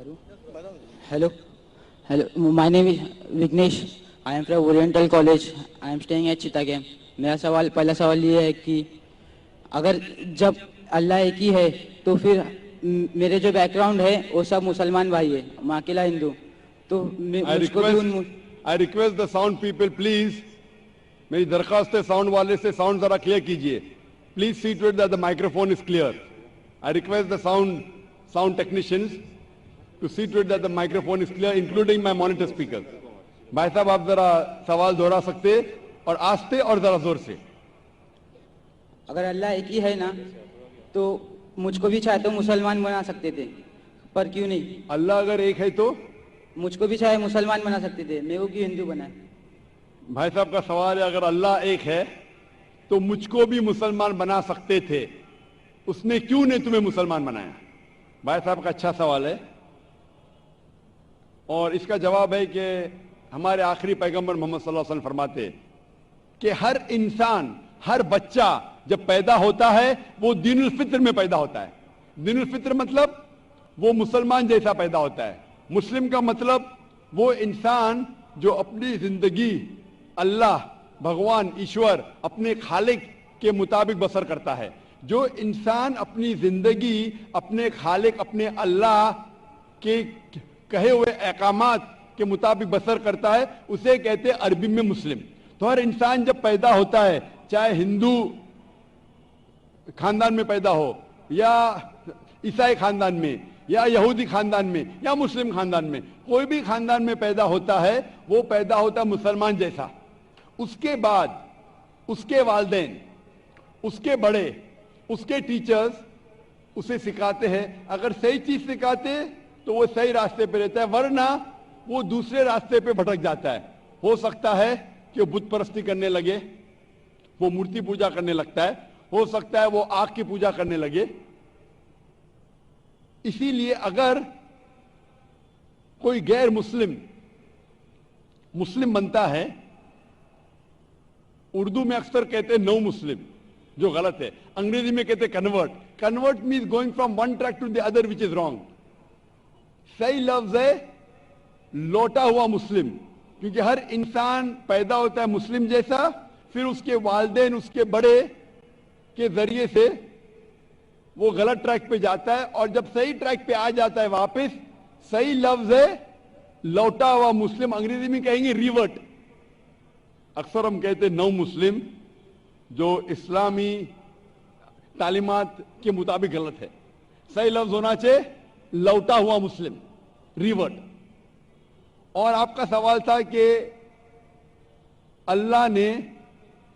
Hello. Hello. My name is Vignesh. I am from Oriental College. I am staying at Chittagam. मेरा पहला सवाल ये है कि अगर जब अल्लाह एक ही है तो फिर मेरे जो बैकग्राउंड है वो सब मुसलमान भाई है, मैं अकेला हिंदू, तो मुझको भी I request the sound people please, मेरी दरखास्त है साउंड वाले से साउंड जरा क्लियर कीजिए. Please see to it that the microphone is clear. I request the sound technicians to see to it that the microphone is clear, including my monitor speakers. भाई साहब आप जरा सवाल दोहरा सकते और आस्ते और जरा जोर से. अगर अल्लाह एक ही है ना तो मुझको भी चाहे तो मुसलमान बना सकते थे, पर क्यों नहीं? अल्लाह अगर एक है तो मुझको भी चाहे मुसलमान बना सकते थे, मेरे को क्यों हिंदू बनाए? भाई साहब का सवाल है अगर अल्लाह एक है तो मुझको भी मुसलमान बना सकते थे, उसने क्यों नहीं तुम्हें मुसलमान बनाया? भाई साहब का अच्छा सवाल है और इसका जवाब है कि हमारे आखिरी पैगंबर मोहम्मद सल्लल्लाहु अलैहि वसल्लम फरमाते कि हर इंसान, हर बच्चा जब पैदा होता है वो दीनुल फित्र में पैदा होता है. दीनुल फित्र मतलब वो मुसलमान जैसा पैदा होता है. मुस्लिम का मतलब वो इंसान जो अपनी जिंदगी अल्लाह, भगवान, ईश्वर, अपने खालिक के मुताबिक बसर करता है. जो इंसान अपनी जिंदगी अपने खालिक, अपने अल्लाह के कहे हुए अहकामात के मुताबिक बसर करता है उसे कहते हैं अरबी में मुस्लिम. तो हर इंसान जब पैदा होता है, चाहे हिंदू खानदान में पैदा हो या ईसाई खानदान में या यहूदी खानदान में या मुस्लिम खानदान में, कोई भी खानदान में पैदा होता है वो पैदा होता है मुसलमान जैसा. उसके बाद उसके वालिदैन, उसके बड़े, उसके टीचर्स उसे सिखाते हैं. अगर सही चीज सिखाते तो वो सही रास्ते पे रहता है, वरना वो दूसरे रास्ते पे भटक जाता है. हो सकता है कि वो बुत परस्ती करने लगे, वो मूर्ति पूजा करने लगता है, हो सकता है वो आग की पूजा करने लगे. इसीलिए अगर कोई गैर मुस्लिम मुस्लिम बनता है, उर्दू में अक्सर कहते हैं नो मुस्लिम, जो गलत है. अंग्रेजी में कहते हैं convert. Convert means going from one track to the other which is wrong. सही लफ्ज है लौटा हुआ मुस्लिम, क्योंकि हर इंसान पैदा होता है मुस्लिम जैसा, फिर उसके वालिदैन, उसके बड़े के जरिए से वो गलत ट्रैक पे जाता है और जब सही ट्रैक पे आ जाता है वापस, सही लफ्ज है लौटा हुआ मुस्लिम. अंग्रेजी में कहेंगे रिवर्ट. अक्सर हम कहते हैं नौ मुस्लिम, जो इस्लामी तालीमात के मुताबिक गलत है. सही लफ्ज होना चाहिए लौटा हुआ मुस्लिम, रिवर्ट. और आपका सवाल था कि अल्लाह ने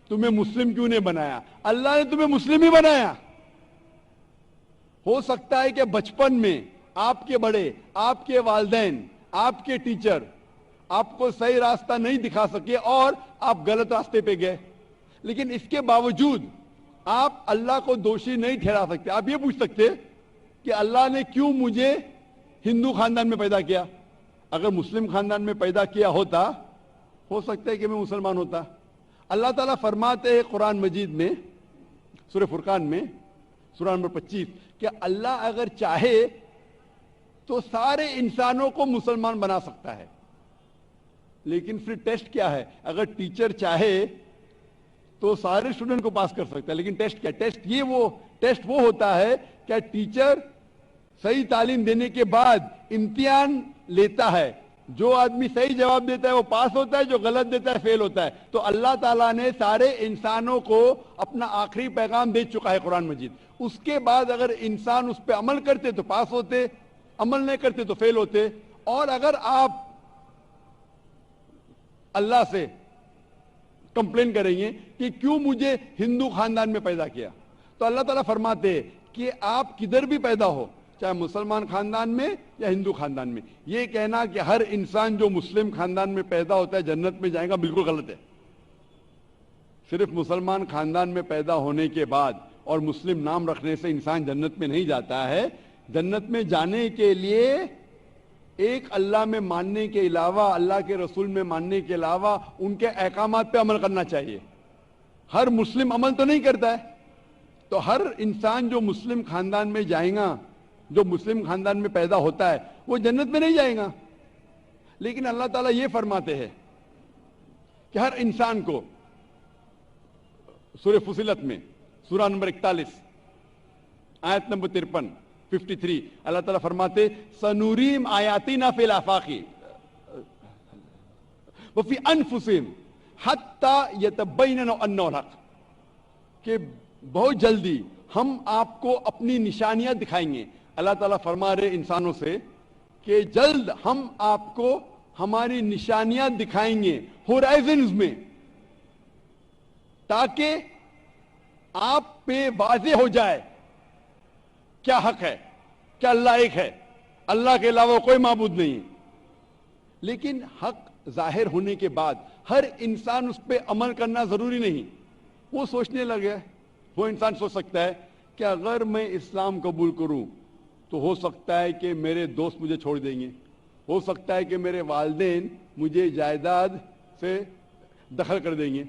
तुम्हें मुस्लिम क्यों नहीं बनाया? अल्लाह ने तुम्हें मुस्लिम ही बनाया. हो सकता है कि बचपन में आपके बड़े, आपके वालिदैन, आपके टीचर आपको सही रास्ता नहीं दिखा सके और आप गलत रास्ते पे गए, लेकिन इसके बावजूद आप अल्लाह को दोषी नहीं ठहरा सकते. आप ये पूछ सकते कि अल्लाह ने क्यों मुझे हिंदू खानदान में पैदा किया? अगर मुस्लिम खानदान में पैदा किया होता, हो सकता है कि मैं मुसलमान होता. अल्लाह ताला फरमाते हैं कुरान मजीद में, सूरह फुरकान में, सूरह नंबर 25, कि अल्लाह अगर चाहे तो सारे इंसानों को मुसलमान बना सकता है. लेकिन फिर टेस्ट क्या है? अगर टीचर चाहे तो सारे स्टूडेंट को पास कर सकता है, लेकिन टेस्ट क्या? टेस्ट वो होता है क्या टीचर सही तालीम देने के बाद इम्तिहान लेता है. जो आदमी सही जवाब देता है वो पास होता है, जो गलत देता है फेल होता है. तो अल्लाह ताला ने सारे इंसानों को अपना आखिरी पैगाम दे चुका है कुरान मजीद. उसके बाद अगर इंसान उस पर अमल करते तो पास होते, अमल नहीं करते तो फेल होते. और अगर आप अल्लाह से कंप्लेन करेंगे कि क्यों मुझे हिंदू खानदान में पैदा किया, तो अल्लाह ताला फरमाते हैं कि आप किधर भी पैदा हो, चाहे मुसलमान खानदान में या हिंदू खानदान में, ये कहना कि हर इंसान जो मुस्लिम खानदान में पैदा होता है जन्नत में जाएगा, बिल्कुल गलत है. सिर्फ मुसलमान खानदान में पैदा होने के बाद और मुस्लिम नाम रखने से इंसान जन्नत में नहीं जाता है. जन्नत में जाने के लिए एक अल्लाह में मानने के अलावा, अल्लाह के रसूल में मानने के अलावा उनके अहकामात पे अमल करना चाहिए. हर मुस्लिम अमल तो नहीं करता है, तो हर इंसान जो मुस्लिम खानदान में जाएगा جو مسلم خاندان میں پیدا ہوتا ہے وہ جنت میں نہیں جائے گا. لیکن اللہ تعالیٰ یہ فرماتے ہیں کہ ہر انسان کو سورہ فصلت میں سورہ نمبر 41 آیت نمبر 53 اللہ تعالیٰ فرماتے سنوریم آیاتنا فی الآفاق وفی انفسہم حتی یتبین انہ الحق، کہ بہت جلدی ہم آپ کو اپنی نشانیاں دکھائیں گے. اللہ تعالیٰ فرما رہے انسانوں سے کہ جلد ہم آپ کو ہماری نشانیاں دکھائیں گے ہورائزنز میں، تاکہ آپ پہ واضح ہو جائے کیا حق ہے، کیا اللہ ایک ہے، اللہ کے علاوہ کوئی معبود نہیں. لیکن حق ظاہر ہونے کے بعد ہر انسان اس پہ عمل کرنا ضروری نہیں. وہ سوچنے لگے، وہ انسان سوچ سکتا ہے کہ اگر میں اسلام قبول کروں تو ہو سکتا ہے کہ میرے دوست مجھے چھوڑ دیں گے، ہو سکتا ہے کہ میرے والدین مجھے جائیداد سے دخل کر دیں گے،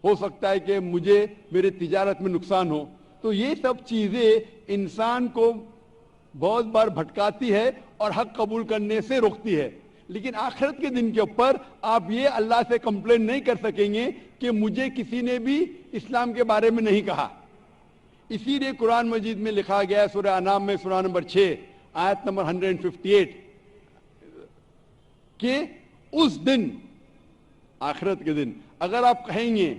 ہو سکتا ہے کہ مجھے میرے تجارت میں نقصان ہو. تو یہ سب چیزیں انسان کو بہت بار بھٹکاتی ہے اور حق قبول کرنے سے روکتی ہے. لیکن آخرت کے دن کے اوپر آپ یہ اللہ سے کمپلین نہیں کر سکیں گے کہ مجھے کسی نے بھی اسلام کے بارے میں نہیں کہا. اسی لیے قرآن مجید میں لکھا گیا ہے سورہ انعام میں سورہ نمبر 6 آیت نمبر 158 کہ اس دن، آخرت کے دن، اگر آپ کہیں گے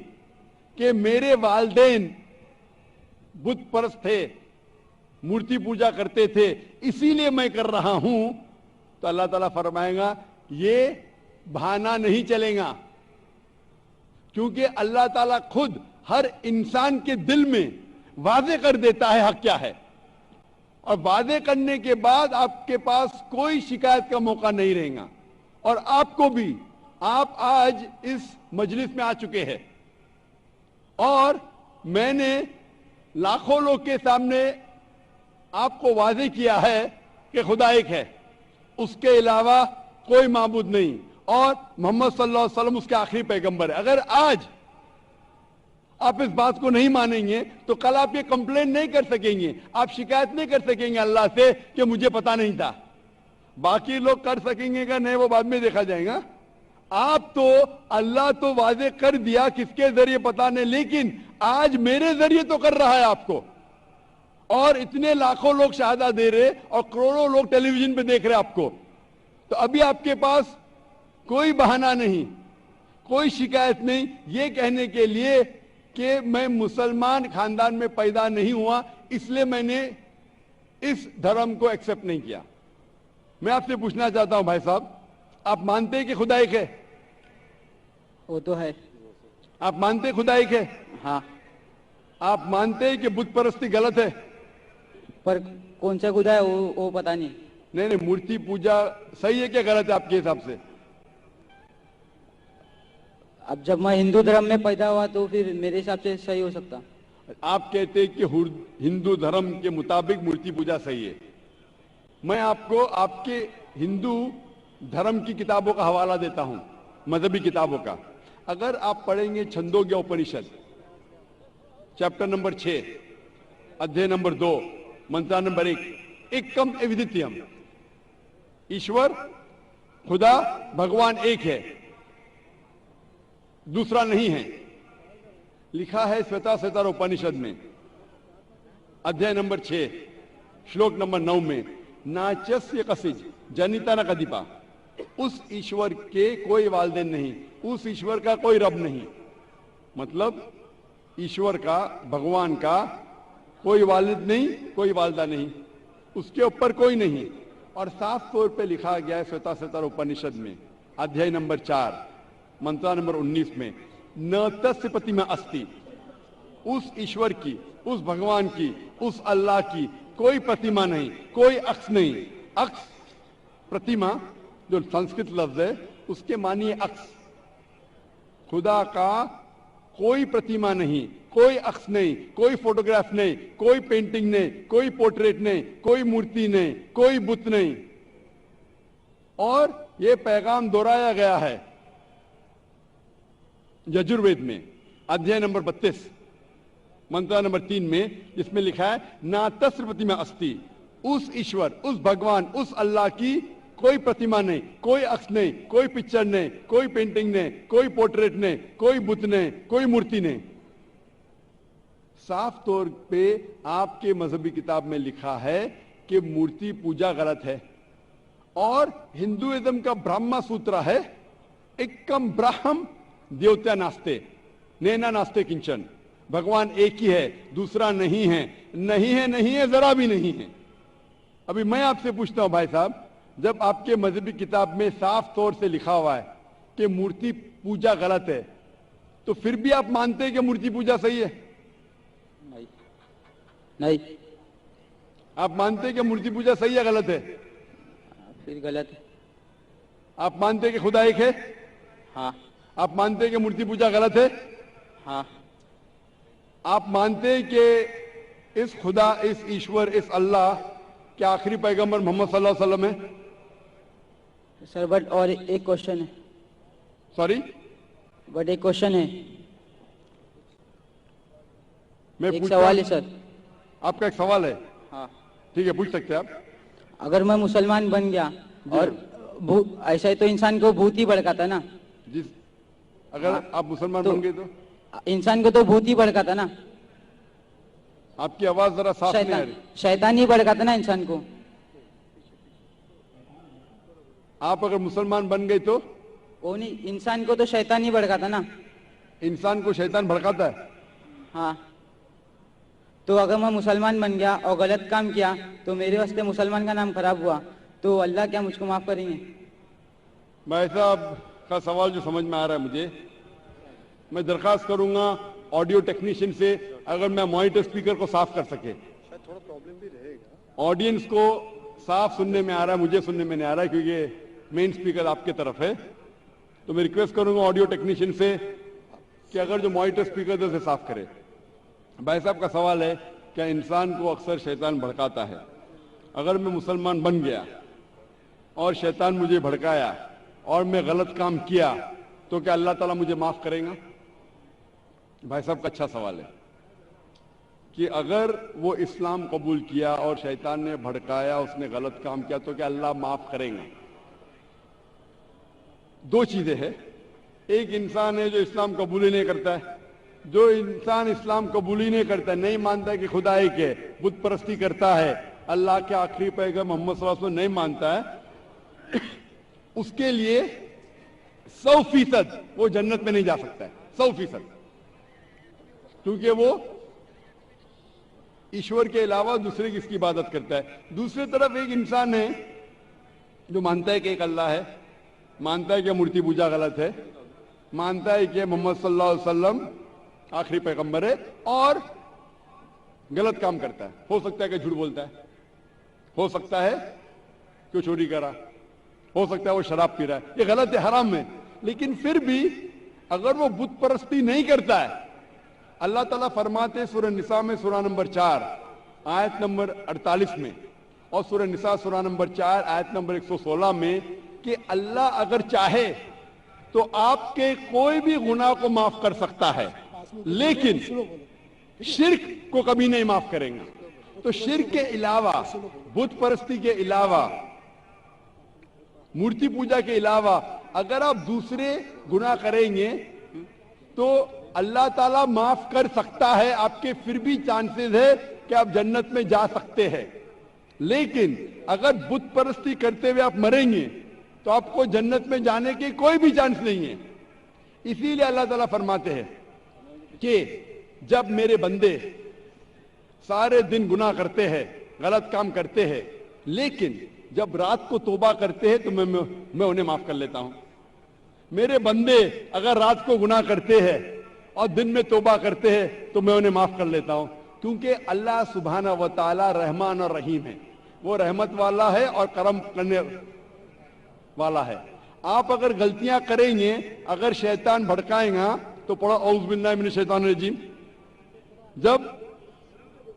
کہ میرے والدین بت پرست تھے، مورتی پوجا کرتے تھے، اسی لیے میں کر رہا ہوں، تو اللہ تعالیٰ فرمائے گا یہ بہانہ نہیں چلے گا، کیونکہ اللہ تعالیٰ خود ہر انسان کے دل میں واضح کر دیتا ہے حق کیا ہے، اور واضح کرنے کے بعد آپ کے پاس کوئی شکایت کا موقع نہیں رہے گا. اور آپ کو بھی، آپ آج اس مجلس میں آ چکے ہیں اور میں نے لاکھوں لوگ کے سامنے آپ کو واضح کیا ہے کہ خدا ایک ہے، اس کے علاوہ کوئی معبود نہیں، اور محمد صلی اللہ علیہ وسلم اس کے آخری پیغمبر ہے. اگر آج آپ اس بات کو نہیں مانیں گے تو کل آپ یہ کمپلین نہیں کر سکیں گے، آپ شکایت نہیں کر سکیں گے اللہ سے کہ مجھے پتا نہیں تھا. باقی لوگ کر سکیں گے کہ نہیں، وہ بعد میں دیکھا جائے گا. آپ تو اللہ تو واضح کر دیا کس کے ذریعے پتا نہیں، لیکن آج میرے ذریعے تو کر رہا ہے آپ کو، اور اتنے لاکھوں لوگ شہادہ دے رہے اور کروڑوں لوگ ٹیلی ویژن پہ دیکھ رہے آپ کو. تو ابھی آپ کے پاس کوئی بہانہ نہیں، کوئی شکایت نہیں یہ کہنے کے لیے کہ میں مسلمان خاندان میں پیدا نہیں ہوا، اس لیے میں نے اس دھرم کو ایکسپٹ نہیں کیا. میں آپ سے پوچھنا چاہتا ہوں بھائی صاحب، آپ مانتے ہیں کہ خدا ایک ہے؟ وہ تو ہے. آپ مانتے ہیں خدا ایک ہے؟ ہاں. آپ مانتے ہیں کہ بت پرستی غلط ہے؟ پر کون سا خدا ہے وہ پتا نہیں. نہیں، مورتی پوجا صحیح ہے کہ غلط ہے آپ کے حساب سے؟ اب جب میں ہندو دھرم میں پیدا ہوا تو پھر میرے حساب سے صحیح ہو سکتا. آپ کہتے ہیں کہ ہندو دھرم کے مطابق مورتی پوجا صحیح ہے. میں آپ کو آپ کے ہندو دھرم کی کتابوں کا حوالہ دیتا ہوں، مذہبی کتابوں کا. اگر آپ پڑھیں گے چھندوگیہ اپنشد چیپٹر نمبر 6 ادھیے نمبر 2 منترا نمبر 1، ایکم ایودتیم، ایشور خدا بھگوان ایک ہے، دوسرا نہیں ہے. لکھا ہے سویتا سوتر اپنشد میں ادھیے نمبر 6 شلوک نمبر 9 میں، ناچسیہ کسج جنیتا نہ کدیپا، اس ایشور کے کوئی والدین نہیں، اس ایشور کا کوئی رب نہیں. مطلب ایشور کا، بھگوان کا کوئی والد نہیں، کوئی والدہ نہیں، اس کے اوپر کوئی نہیں. اور صاف طور پہ لکھا گیا ہے سویتا سوتر اپنشد میں ادھیے نمبر 4 منترا نمبر 19 میں، نہ تسیہ پرتیما استی، اس ایشور کی، اس بھگوان کی، اس اللہ کی کوئی پرتیما نہیں، کوئی عکس نہیں. عکس، پرتیما جو سنسکرت لفظ ہے اس کے معنی ہے عکس. خدا کا کوئی پرتیما نہیں، کوئی عکس نہیں، کوئی فوٹوگراف نہیں، کوئی پینٹنگ نہیں، کوئی پورٹریٹ نہیں، کوئی مورتی نہیں، کوئی بت نہیں. اور یہ پیغام دہرایا گیا ہے یجروید میں ادھیے نمبر 32 منترا نمبر 3 میں، جس میں لکھا ہے نا تسیہ پرتیما استی، उस ईश्वर, उस भगवान, उस अल्लाह की कोई प्रतिमा नहीं, कोई अक्स नहीं, कोई पिक्चर नहीं, कोई पेंटिंग नहीं, कोई पोर्ट्रेट नहीं, कोई बुत नहीं, कोई मूर्ति नहीं। साफ तौर पे आपके मजहबी किताब में लिखा है कि मूर्ति पूजा गलत है, और हिंदुइज्म का ब्रह्मा सूत्र है, एकम ब्रह्म देवता नास्ते नैना नास्ते किंचन, भगवान एक ही है, दूसरा नहीं है, नहीं है, नहीं है, जरा भी नहीं है। अभी मैं आपसे पूछता हूं भाई साहब, जब आपके मजहबी किताब में साफ तौर से लिखा हुआ है कि मूर्ति पूजा गलत है, तो फिर भी आप मानते हैं कि मूर्ति पूजा सही है? नहीं, नहीं। आप मानते हैं कि मूर्ति पूजा सही है, गलत है? फिर गलत है। आप मानते हैं कि खुदा एक है? हाँ। आप मानते हैं कि मूर्ति पूजा गलत है? हाँ। आप मानते हैं कि इस खुदा, इस ईश्वर, इस अल्लाह के आखिरी पैगंबर मोहम्मद सल्लल्लाहु अलैहि वसल्लम है? सर बट और एक क्वेश्चन है। सॉरी, बट एक क्वेश्चन है, मैं एक पूछता सवाल है हूं। सर। आपका एक सवाल है? हाँ। ठीक है, पूछ सकते हैं आप। अगर मैं मुसलमान बन गया और ऐसा ही तो इंसान को भूत ही भड़काता ना। जिस अगर हाँ, आप मुसलमान तो बन गए तो इंसान को तो भूत ही भड़काता ना। आपकी आवाज जरा साफ नहीं आ रही। शैतान ही भड़काता ना इंसान को। आप अगर मुसलमान बन गए तो वो नहीं, इंसान को तो शैतान ही भड़काता ना। इंसान को शैतान भड़काता है? हाँ। तो अगर मैं मुसलमान बन गया और गलत काम किया तो मेरे वास्ते मुसलमान का नाम खराब हुआ, तो अल्लाह क्या मुझको माफ करेंगे? भाई साहब का सवाल जो समझ में आ रहा है मुझे, मैं दरखास्त करूंगा ऑडियो टेक्नीशियन से, अगर मैं मॉनिटर स्पीकर को साफ कर सके। थोड़ा प्रॉब्लम भी रहेगा, ऑडियंस को साफ सुनने में आ रहा है, मुझे सुनने में नहीं आ रहा है क्योंकि मेन स्पीकर आपके तरफ है। तो मैं रिक्वेस्ट करूंगा ऑडियो टेक्नीशियन से कि अगर जो मॉनिटर स्पीकर उसे साफ करे। भाई साहब का सवाल है, क्या इंसान को अक्सर शैतान भड़काता है? अगर मैं मुसलमान बन गया और शैतान मुझे भड़काया और मैं गलत काम किया, तो क्या अल्लाह ताला मुझे माफ करेगा? भाई साहब का अच्छा सवाल है कि अगर वो इस्लाम कबूल किया और शैतान ने भड़काया, उसने गलत काम किया, तो क्या अल्लाह माफ करेगा? दो चीजें हैं। एक इंसान है जो इस्लाम कबूल ही नहीं करता है। जो इंसान इस्लाम कबूल ही नहीं करता है, नहीं मानता है कि खुदा एक है, बुत परस्ती करता है, अल्लाह के आखिरी पैगंबर मोहम्मद सल्लल्लाहु अलैहि वसल्लम नहीं मानता है, उसके लिए 100% वो जन्नत में नहीं जा सकता है। 100%, क्योंकि वो ईश्वर के अलावा दूसरे किसकी इबादत करता है। दूसरी तरफ एक इंसान है जो मानता है कि एक अल्लाह है, मानता है कि मूर्ति पूजा गलत है, मानता है कि मोहम्मद सल्लल्लाहु अलैहि वसल्लम आखिरी पैगंबर है, और गलत काम करता है। हो सकता है कि झूठ बोलता है, हो सकता है कि वो चोरी करा, हो सकता है वो शराब पी रहा है, ये गलत है, हराम है। लेकिन फिर भी अगर वो बुत परस्ती नहीं करता है, अल्लाह ताला फरमाते सूरह निसा में सूरह नंबर 4 आयत नंबर 48 में, और सूरह निसा सूरह नंबर 4 आयत नंबर 116 में कि अल्लाह अगर चाहे तो आपके कोई भी गुनाह को माफ कर सकता है, लेकिन शिर्क को कभी नहीं माफ करेंगे। तो शिर्क के अलावा, बुत परस्ती के अलावा, मूर्ति पूजा के अलावा अगर आप दूसरे गुनाह करेंगे तो अल्लाह ताला माफ कर सकता है। आपके फिर भी चांसेस है कि आप जन्नत में जा सकते हैं। लेकिन अगर बुत परस्ती करते हुए आप मरेंगे तो आपको जन्नत में जाने के कोई भी चांस नहीं है। इसीलिए अल्लाह ताला फरमाते हैं कि जब मेरे बंदे सारे दिन गुनाह करते हैं, गलत काम करते हैं, लेकिन जब रात को तौबा करते हैं तो मैं उन्हें माफ कर लेता हूं। मेरे बंदे अगर रात को गुनाह करते हैं और दिन में तौबा करते हैं तो मैं उन्हें माफ कर लेता हूं, क्योंकि अल्लाह सुब्हाना व तआला रहमान और रहीम है। वो रहमत वाला है और करम करने वाला है। आप अगर गलतियां करेंगे, अगर शैतान भड़काएगा तो पढ़ो औज़ बिल्लाहि मिनश शैतानिर रजीम। जब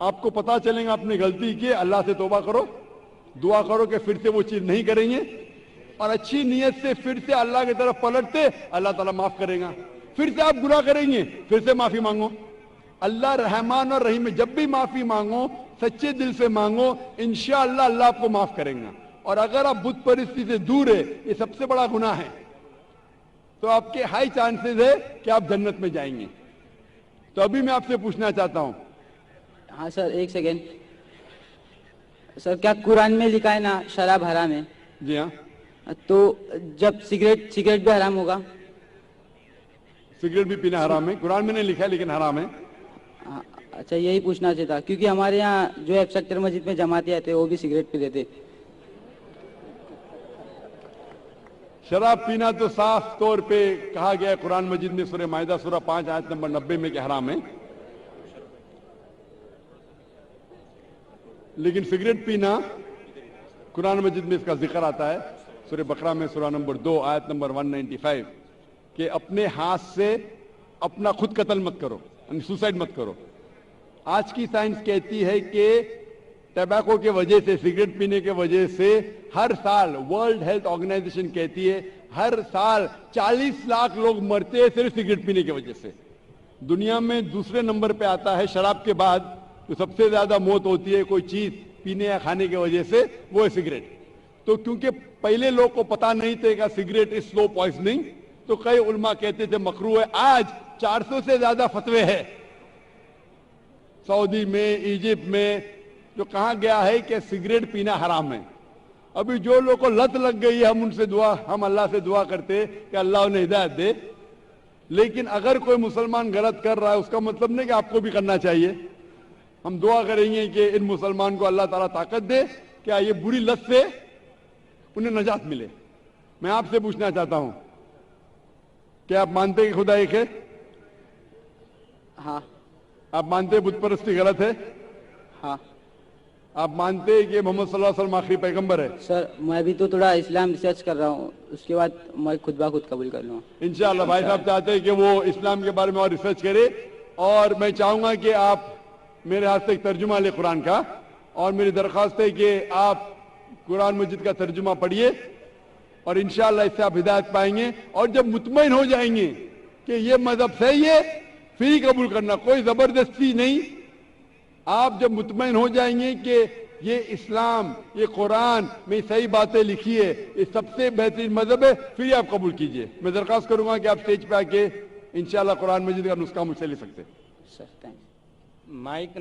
आपको पता चलेगा आपने गलती की, अल्लाह से तौबा करो, दुआ करो कि फिर से वो चीज नहीं करेंगे, और अच्छी नीयत से फिर से अल्लाह की तरफ पलटते, अल्लाह ताला माफ करेगा। फिर से आप गुनाह करेंगे, फिर से माफी मांगो, اللہ رحمان اور رحیم ہے. جب بھی معافی مانگو سچے دل سے مانگو, انشاءاللہ اللہ آپ کو معاف کریں گا. اور اگر آپ بت پرستی سے دور ہے, یہ سب سے بڑا گناہ ہے, تو آپ کے ہائی چانسز ہے کہ آپ جنت میں جائیں گے. تو ابھی میں آپ سے پوچھنا چاہتا ہوں. ہاں سر, ایک سیکنڈ سر, کیا قرآن میں لکھا ہے نا شراب حرام ہے؟ جی ہاں, تو جب سگریٹ بھی حرام ہوگا؟ سگریٹ بھی پینا حرام ہے, قرآن میں نہیں لکھا ہے لیکن حرام ہے. اچھا, یہی پوچھنا چاہتا, کیونکہ ہمارے یہاں جو ایف سیکٹر مسجد میں جماعتی آتے وہ بھی سگریٹ پی لیتے. شراب پینا تو صاف طور پہ کہا گیا ہے قرآن مجید میں سورہ مائدہ سورہ 5 آیت نمبر 90 میں کہ حرام ہے. لیکن سگریٹ پینا قرآن مجید میں اس کا ذکر آتا ہے سورہ بقرہ میں سورہ نمبر 2 آیت نمبر 195 کہ اپنے ہاتھ سے اپنا خود قتل مت کرو, یعنی سوسائڈ مت کرو. آج کی سائنس کہتی ہے کہ ٹیباکو کے وجہ سے, سگریٹ پینے کے وجہ سے ہر سال ورلڈ ہیلتھ آرگنائزیشن کہتی ہے ہر سال 40 لاکھ لوگ مرتے ہیں صرف سگریٹ پینے کی وجہ سے. دنیا میں دوسرے نمبر پہ آتا ہے شراب کے بعد, جو سب سے زیادہ موت ہوتی ہے کوئی چیز پینے یا کھانے کی وجہ سے, وہ ہے سگریٹ. تو کیونکہ پہلے لوگ کو پتا نہیں تھے کہ سگریٹ از سلو پوائزننگ, تو کئی علماء کہتے تھے مکروہ ہے. آج 400 سے زیادہ فتوے ہیں سعودی میں, ایجپٹ میں, جو کہا گیا ہے کہ سگریٹ پینا حرام ہے. ابھی جو لوگ کو لت لگ گئی ہے, ہم اللہ سے دعا کرتے کہ اللہ انہیں ہدایت دے. لیکن اگر کوئی مسلمان غلط کر رہا ہے اس کا مطلب نہیں کہ آپ کو بھی کرنا چاہیے. ہم دعا کریں گے کہ ان مسلمان کو اللہ تعالیٰ طاقت دے کہ یہ بری لت سے انہیں نجات ملے. میں آپ سے پوچھنا چاہتا ہوں, کیا آپ مانتے کہ خدا ایک ہے؟ ہاں. آپ مانتے بت پرستی غلط ہے؟ ہاں. آپ مانتے کہ محمد صلی اللہ علیہ وسلم آخری پیغمبر ہے؟ سر, میں بھی تو تھوڑا اسلام ریسرچ کر رہا ہوں, اس کے بعد میں خود بخود قبول کر لوں گا انشاءاللہ. بھائی صاحب چاہتے ہیں کہ وہ اسلام کے بارے میں اور ریسرچ کرے, اور میں چاہوں گا کہ آپ میرے ہاتھ سے ایک ترجمہ لیں قرآن کا, اور میری درخواست ہے کہ آپ قرآن مجید کا ترجمہ پڑھیے, اور انشاءاللہ اس سے آپ ہدایت پائیں گے. اور جب مطمئن ہو جائیں گے کہ یہ مذہب صحیح ہے, پھر ہی قبول کرنا, کوئی زبردستی نہیں. آپ جب مطمئن ہو جائیں گے کہ یہ اسلام, یہ قرآن میں صحیح باتیں لکھی ہے, یہ سب سے بہترین مذہب ہے, پھر ہی آپ قبول کیجئے. میں درخواست کروں گا کہ آپ اسٹیج پہ آ کے انشاءاللہ قرآن مجید کا نسخہ مجھ سے لے سکتے. سر, تھینک یو. مائک